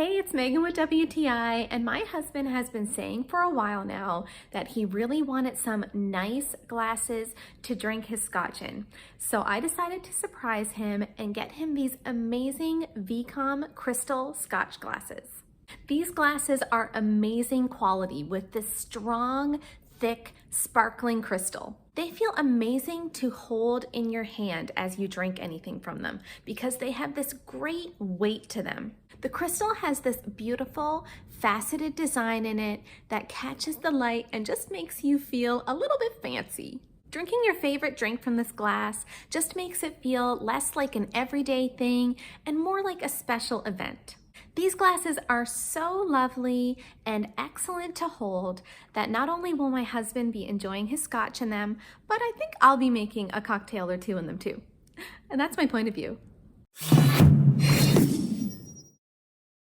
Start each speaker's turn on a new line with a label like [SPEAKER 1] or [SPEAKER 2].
[SPEAKER 1] Hey, it's Megan with WTI, and my husband has been saying for a while now that he really wanted some nice glasses to drink his scotch in. So I decided to surprise him and get him these amazing Veecom crystal scotch glasses. These glasses are amazing quality with this strong, thick, sparkling crystal. They feel amazing to hold in your hand as you drink anything from them because they have this great weight to them. The crystal has this beautiful faceted design in it that catches the light and just makes you feel a little bit fancy. Drinking your favorite drink from this glass just makes it feel less like an everyday thing and more like a special event. These glasses are so lovely and excellent to hold that not only will my husband be enjoying his scotch in them, but I think I'll be making a cocktail or two in them too. And that's my point of view.